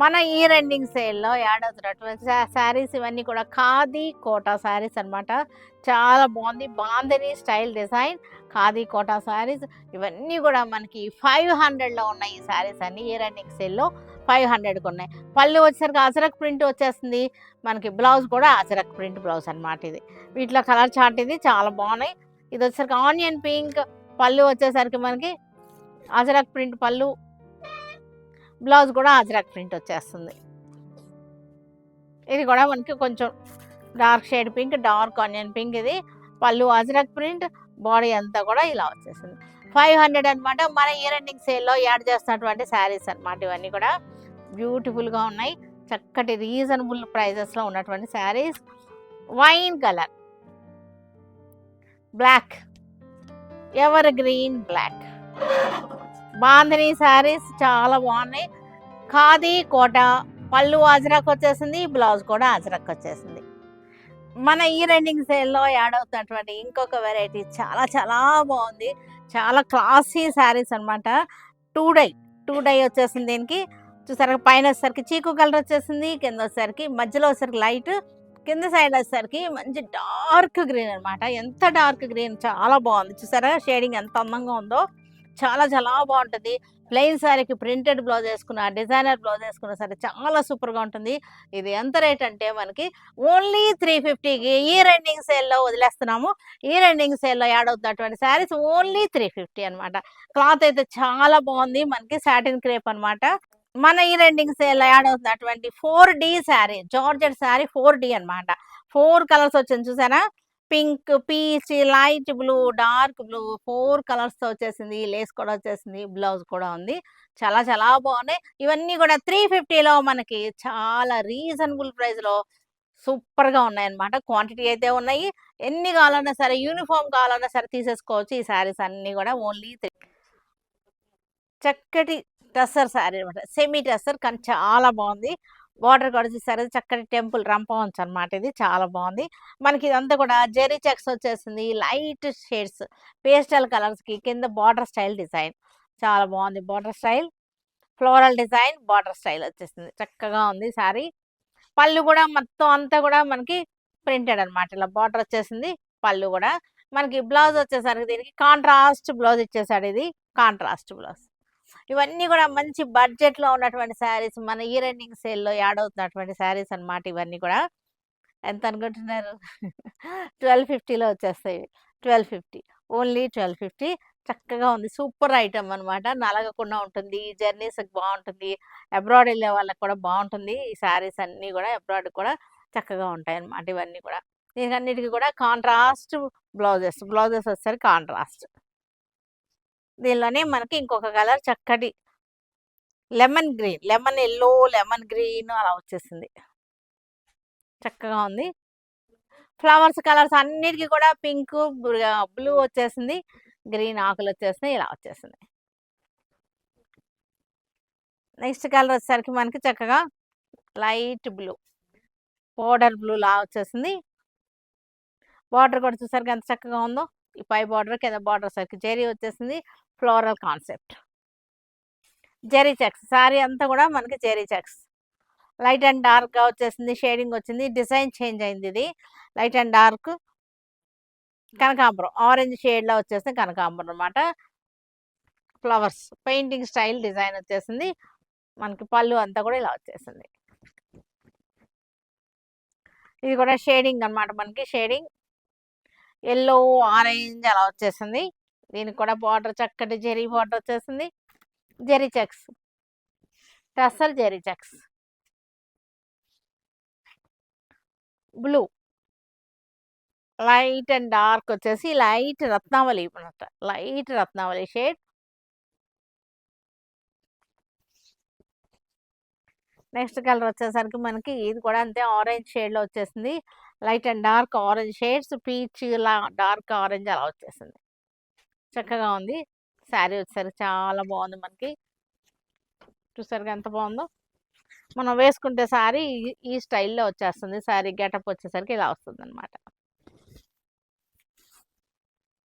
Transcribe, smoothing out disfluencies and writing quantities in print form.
మన year ending సేల్లో add అవుతున్నటువంటి శారీస్ ఇవన్నీ కూడా ఖాదీ కోటా శారీస్ అనమాట. చాలా బాగుంది. బాందిని స్టైల్ డిజైన్ ఖాదీ కోటా శారీస్ ఇవన్నీ కూడా మనకి 500లో ఉన్నాయి. ఈ శారీస్ అన్ని ఇయర్ ఎండింగ్ సేల్లో 500కి ఉన్నాయి. పళ్ళు వచ్చేసరికి అజరక్ ప్రింట్ వచ్చేస్తుంది. మనకి బ్లౌజ్ కూడా అజరక్ ప్రింట్ బ్లౌజ్ అనమాట. ఇది వీటిలో కలర్ చార్ట్ ఇది చాలా బాగున్నాయి. ఇది వచ్చేసరికి ఆనియన్ పింక్, పళ్ళు వచ్చేసరికి మనకి అజరక్ ప్రింట్ పళ్ళు, బ్లౌజ్ కూడా అజరక్ ప్రింట్ వచ్చేస్తుంది. ఇది కూడా మనకి కొంచెం dark shade pink, dark onion pink. ఇది పళ్ళు అజరక్ ప్రింట్, బాడీ అంతా కూడా ఇలా వచ్చేసింది. 500 అనమాట. మన ఇయర్ ఎండింగ్ సేల్లో యాడ్ చేస్తున్నటువంటి శారీస్ అనమాట. ఇవన్నీ కూడా బ్యూటిఫుల్గా ఉన్నాయి. చక్కటి రీజనబుల్ ప్రైజెస్లో ఉన్నటువంటి saris. Wine colour, black, evergreen black, bandhani saris చాలా బాగున్నాయి. ఖాదీ కోట, పళ్ళు అజరక్ వచ్చేసింది, బ్లౌజ్ కూడా అజరక్ వచ్చేసింది. మన ఇయర్ ఎండింగ్ సేల్లో యాడ్ అవుతున్నటువంటి ఇంకొక వెరైటీ చాలా చాలా బాగుంది. చాలా క్లాసీ శారీస్ అనమాట. టూ డై వచ్చేసింది. దీనికి చూసారా, పైన వచ్చేసరికి చీకు కలర్ వచ్చేసింది, కింద వచ్చేసరికి మధ్యలో వచ్చేసరికి లైట్, కింద సైడ్ వచ్చేసరికి మంచి డార్క్ గ్రీన్ అనమాట. ఎంత డార్క్ గ్రీన్, చాలా బాగుంది. చూసారా షేడింగ్ ఎంత అందంగా ఉందో. చాలా చాలా బాగుంటుంది. ప్లెయిన్ శారీకి ప్రింటెడ్ బ్లౌజ్ వేసుకున్న, డిజైనర్ బ్లౌజ్ వేసుకున్న సరే చాలా సూపర్గా ఉంటుంది. ఇది ఎంత రేట్ అంటే మనకి ఓన్లీ 350కి ఇయర్ ఎండింగ్ సేల్లో వదిలేస్తున్నాము. ఇయర్ ఎండింగ్ సేల్లో యాడ్ అవుతున్నటువంటి శారీస్ ఓన్లీ 350 అనమాట. క్లాత్ అయితే చాలా బాగుంది. మనకి సాటిన్ క్రేప్ అనమాట. మన ఇయర్ ఎండింగ్ సేల్లో యాడ్ అవుతున్నటువంటి 4D sari, georgette sari 4D అనమాట. 4 కలర్స్ వచ్చింది చూసారా. Pink, peach, light blue, dark blue, 4 కలర్స్తో వచ్చేసింది. లేస్ కూడా వచ్చేసింది, బ్లౌజ్ కూడా ఉంది. చాలా చాలా బాగున్నాయి. ఇవన్నీ కూడా 350లో మనకి చాలా రీజనబుల్ ప్రైస్లో సూపర్గా ఉన్నాయన్నమాట. క్వాంటిటీ అయితే ఉన్నాయి. ఎన్ని కావాలన్నా సరే, యూనిఫామ్ కావాలన్నా సరే తీసేసుకోవచ్చు. ఈ శారీస్ అన్నీ కూడా ఓన్లీ చక్కటి టస్సర్ శారీ అనమాట. సెమీ టస్సర్ కానీ చాలా బాగుంది. బార్డర్ కూడా చూసారు, చక్కటి టెంపుల్ రంపవచ్చు అనమాట. ఇది చాలా బాగుంది. మనకి ఇదంతా కూడా జెరీ చెక్స్ వచ్చేసింది. లైట్ షేడ్స్, పేస్టల్ కలర్స్కి కింద బార్డర్ స్టైల్ డిజైన్ చాలా బాగుంది. Border style, floral design, border style వచ్చేసింది. చక్కగా ఉంది శారీ. పళ్ళు కూడా మొత్తం అంతా కూడా మనకి ప్రింటెడ్ అనమాట. ఇలా బార్డర్ వచ్చేసింది. పళ్ళు కూడా మనకి బ్లౌజ్ వచ్చేసరికి దీనికి కాంట్రాస్ట్ బ్లౌజ్ ఇచ్చేసాడు. ఇది కాంట్రాస్ట్ బ్లౌజ్. ఇవన్నీ కూడా మంచి బడ్జెట్లో ఉన్నటువంటి శారీస్. మన ఇయర్ ఎండింగ్ సేల్లో యాడ్ అవుతున్నటువంటి శారీస్ అనమాట. ఇవన్నీ కూడా ఎంత అనుకుంటున్నారు? 1250లో వచ్చేస్తాయి. 1250, ఓన్లీ 1250. చక్కగా ఉంది. సూపర్ ఐటమ్ అనమాట. నలగకుండా ఉంటుంది. జర్నీస్కి బాగుంటుంది. అబ్రాడ్ వెళ్ళే వాళ్ళకి కూడా బాగుంటుంది. ఈ శారీస్ అన్నీ కూడా అబ్రాడ్ కూడా చక్కగా ఉంటాయి అనమాట. ఇవన్నీ కూడా దీనికన్నిటికీ కూడా కాంట్రాస్ట్ బ్లౌజెస్ వచ్చేసరికి కాంట్రాస్ట్. దీనిలోనే మనకి ఇంకొక కలర్ చక్కటి lemon green, lemon yellow, lemon green అలా వచ్చేసింది. చక్కగా ఉంది. ఫ్లవర్స్ కలర్స్ అన్నిటికీ కూడా పింక్, బ్లూ వచ్చేసింది, గ్రీన్ ఆకులు వచ్చేసినాయి, ఇలా వచ్చేసింది. నెక్స్ట్ కలర్ వచ్చేసరికి మనకి చక్కగా లైట్ బ్లూ, బోర్డర్ బ్లూ లా వచ్చేసింది. బార్డర్ కూడా చూసరికి ఎంత చక్కగా ఉందో. ఈ పై బార్డర్, కింద బార్డర్ సరికి జెరీ వచ్చేసింది. Floral concept, zari checks. Sari అంతా కూడా మనకి జెరీ చెక్స్. లైట్ అండ్ డార్క్గా వచ్చేసింది. షేడింగ్ వచ్చింది. డిజైన్ చేంజ్ అయింది. ఇది లైట్ అండ్ డార్క్ కనకాంబరం, ఆరెంజ్ షేడ్లో వచ్చేసింది కనకాంబరం అనమాట. ఫ్లవర్స్ పెయింటింగ్ స్టైల్ డిజైన్ వచ్చేసింది. మనకి పళ్ళు అంతా కూడా ఇలా వచ్చేసింది. ఇది కూడా షేడింగ్ అనమాట. మనకి షేడింగ్ ఎల్లో, ఆరెంజ్ అలా వచ్చేసింది. దీనికి కూడా బార్డర్ చక్కటి జెరీ బార్డర్ వచ్చేసింది. Zari checks, tussar zari checks. Blue, light and dark వచ్చేసి లైట్ రత్నావళి అనమాట. లైట్ రత్నావళి షేడ్. నెక్స్ట్ కలర్ వచ్చేసరికి మనకి ఇది కూడా అంతే ఆరెంజ్ షేడ్లో వచ్చేసింది. Light and dark orange shades, peach, dark orange అలా వచ్చేసింది. చక్కగా ఉంది. శారీ వచ్చేసరికి చాలా బాగుంది. మనకి చూసారుగా ఎంత బాగుందో. మనం వేసుకుంటే శారీ ఈ స్టైల్లో వచ్చేస్తుంది. శారీ గెటప్ వచ్చేసరికి ఇలా వస్తుంది అనమాట.